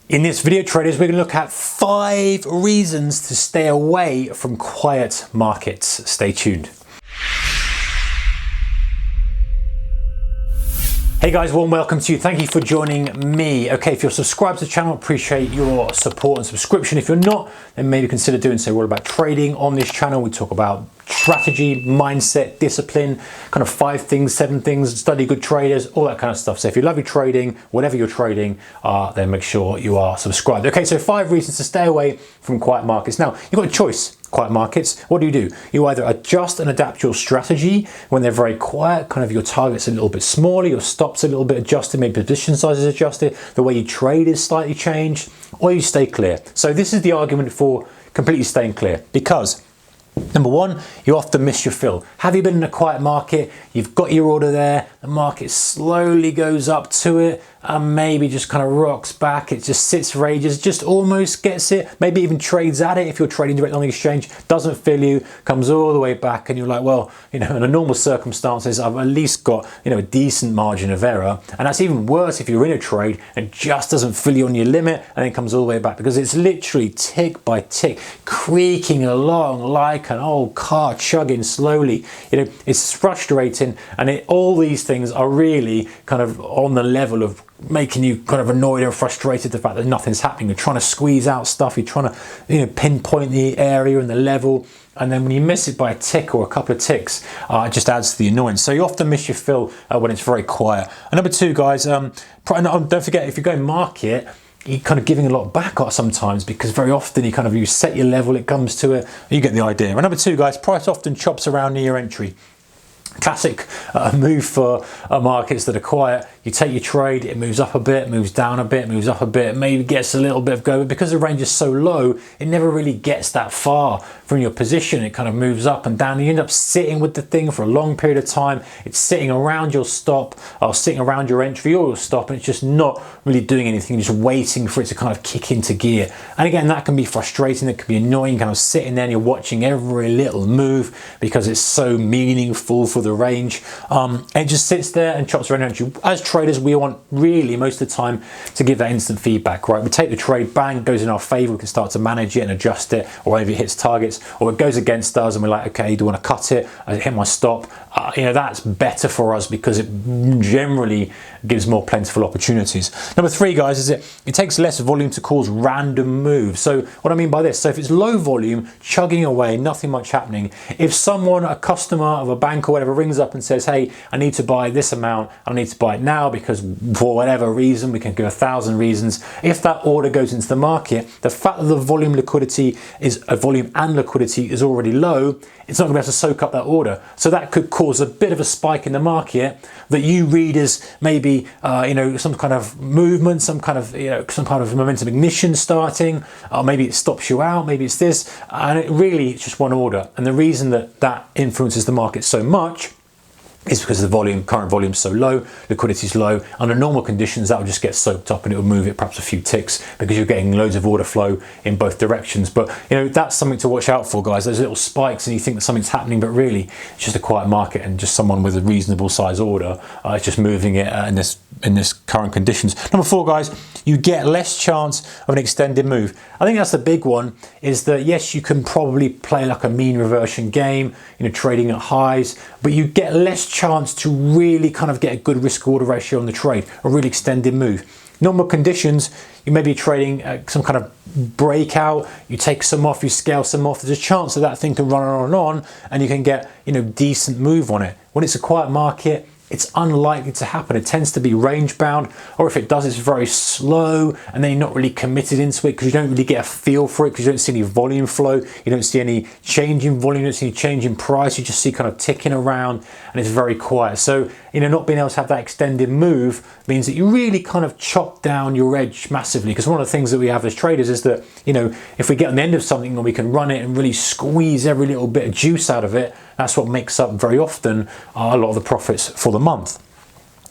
In this video, traders, we're going to look at 5 reasons to stay away from quiet markets. Stay tuned. Hey guys, warm welcome to you. Thank you for joining me. Okay, if you're subscribed to the channel, appreciate your support and subscription. If you're not, then maybe consider doing so. We're all about trading on this channel. We talk about strategy, mindset, discipline, kind of 5 things, 7 things, study good traders, all that kind of stuff. So if you love your trading, whatever you're trading, then make sure you are subscribed. Okay, so 5 reasons to stay away from quiet markets. Now, you've got a choice. Quiet markets, what do? You either adjust and adapt your strategy when they're very quiet, kind of your target's a little bit smaller, your stops a little bit adjusted, maybe position size is adjusted, the way you trade is slightly changed, or you stay clear. So this is the argument for completely staying clear, because number 1, you often miss your fill. Have you been in a quiet market? You've got your order there, the market slowly goes up to it, and maybe just kind of rocks back, it just sits for ages, just almost gets it, maybe even trades at it if you're trading direct on the exchange, doesn't fill you, comes all the way back, and you're like, well, you know, under normal circumstances, I've at least got, you know, a decent margin of error. And that's even worse if you're in a trade and just doesn't fill you on your limit and then comes all the way back, because it's literally tick by tick, creaking along like an old car chugging slowly. You know, it's frustrating, and all these things are really kind of on the level of making you kind of annoyed and frustrated, the fact that nothing's happening. You're trying to squeeze out stuff, you're trying to, you know, pinpoint the area and the level, and then when you miss it by a tick or a couple of ticks, it just adds to the annoyance. So you often miss your fill when it's very quiet. And number 2, guys, don't forget, if you're going market, you're kind of giving a lot back sometimes, because very often you set your level, it comes to it, you get the idea. And number 2, guys, price often chops around near your entry. Classic move for markets that are quiet. You take your trade, it moves up a bit, moves down a bit, moves up a bit, maybe gets a little bit of go, but because the range is so low, it never really gets that far from your position. It kind of moves up and down, and you end up sitting with the thing for a long period of time. It's sitting around your stop, or sitting around your entry or your stop, and it's just not really doing anything, just waiting for it to kind of kick into gear. And again, that can be frustrating, that can be annoying, kind of sitting there and you're watching every little move because it's so meaningful for the range. It just sits there and chops around entry. As traders, we want really most of the time to give that instant feedback, right? We take the trade, bang, it goes in our favor, we can start to manage it and adjust it, or maybe it hits targets, or it goes against us and we're like, okay, do you want to cut it? I hit my stop. You know, that's better for us because it generally gives more plentiful opportunities. Number 3, guys, is it takes less volume to cause random moves. So what I mean by this, so if it's low volume, chugging away, nothing much happening, if someone, a customer of a bank or whatever, rings up and says, hey, I need to buy this amount, I need to buy it now because for whatever reason, we can give 1,000 reasons. If that order goes into the market, the fact that the volume and liquidity is already low, it's not going to be able to soak up that order. So that could cause a bit of a spike in the market that you read as maybe some kind of movement, some kind of momentum ignition starting, or maybe it stops you out, maybe it's this, and it's just one order. And the reason that influences the market so much is because the current volume is so low, liquidity is low. Under normal conditions, that will just get soaked up and it will move it perhaps a few ticks because you're getting loads of order flow in both directions. But you know, that's something to watch out for, guys. Those little spikes and you think that something's happening, but really it's just a quiet market and just someone with a reasonable size order is just moving it in this current conditions. Number 4, guys, you get less chance of an extended move. I think that's the big one, is that yes, you can probably play like a mean reversion game, trading at highs, but you get less chance to really kind of get a good risk order ratio on the trade, a really extended move. Normal conditions, you may be trading some kind of breakout, you take some off, you scale some off, there's a chance that thing can run on and you can get decent move on it. When it's a quiet market, it's unlikely to happen. It tends to be range bound, or if it does, it's very slow, and then you're not really committed into it because you don't really get a feel for it, because you don't see any volume flow, you don't see any change in volume, you don't see any change in price, you just see kind of ticking around, and it's very quiet. So not being able to have that extended move means that you really kind of chop down your edge massively, because one of the things that we have as traders is that if we get on the end of something and we can run it and really squeeze every little bit of juice out of it, that's what makes up very often a lot of the profits for the month.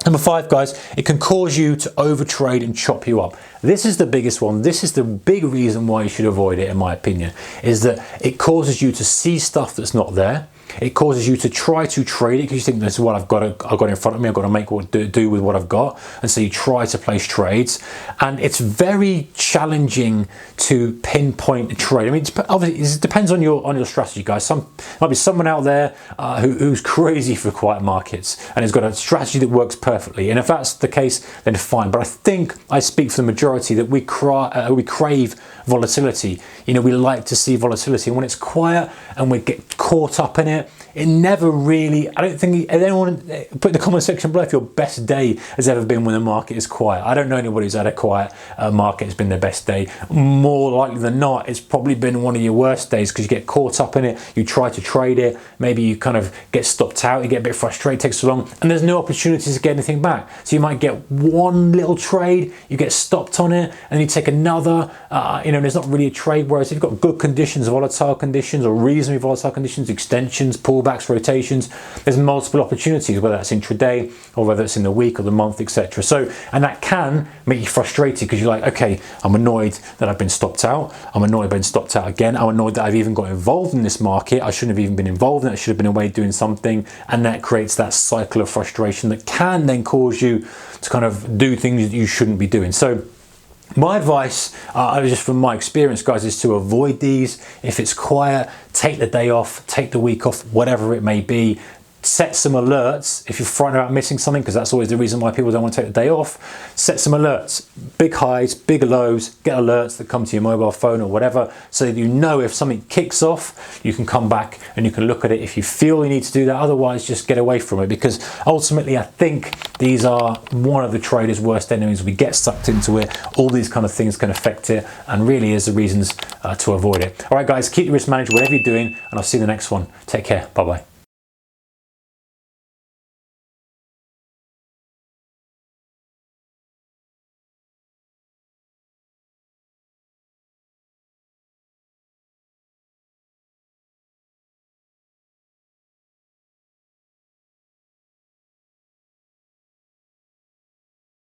Number 5, guys, it can cause you to overtrade and chop you up. This is the biggest one. This is the big reason why you should avoid it, in my opinion, is that it causes you to see stuff that's not there. It causes you to try to trade it because you think this is what I've got in front of me. I've got to make what do with what I've got, and so you try to place trades. And it's very challenging to pinpoint a trade. I mean, obviously, it depends on your strategy, guys. Might be someone out there who's crazy for quiet markets and has got a strategy that works perfectly. And if that's the case, then fine. But I think I speak for the majority that we crave volatility. You know, we like to see volatility, and when it's quiet and we get caught up in it, it never really, I don't think anyone, put in the comment section below if your best day has ever been when the market is quiet. I don't know anybody who's had a quiet market has been their best day. More likely than not, it's probably been one of your worst days because you get caught up in it, you try to trade it, maybe you kind of get stopped out, you get a bit frustrated, it takes so long, and there's no opportunities to get anything back. So you might get one little trade, you get stopped on it, and you take another, you know, there's not really a trade. Whereas if you've got good conditions, volatile conditions, or reasonably volatile conditions, extensions, pullbacks, rotations, there's multiple opportunities, whether that's intraday or whether it's in the week or the month, etc. So, and that can make you frustrated because you're like, okay, I'm annoyed that I've been stopped out. I'm annoyed I've been stopped out again. I'm annoyed that I've even got involved in this market. I shouldn't have even been involved in it. I should have been away doing something. And that creates that cycle of frustration that can then cause you to kind of do things that you shouldn't be doing. So my advice, just from my experience, guys, is to avoid these. If it's quiet, take the day off, take the week off, whatever it may be. Set some alerts if you're frightened about missing something, because that's always the reason why people don't want to take the day off. Set some alerts, big highs, big lows, get alerts that come to your mobile phone or whatever, so that you know if something kicks off, you can come back and you can look at it if you feel you need to do that. Otherwise, just get away from it, because ultimately I think these are one of the trader's worst enemies. We get sucked into it, all these kind of things can affect it, and really is the reasons to avoid it. All right, guys, keep your risk managed, whatever you're doing, and I'll see you in the next one. Take care, bye-bye.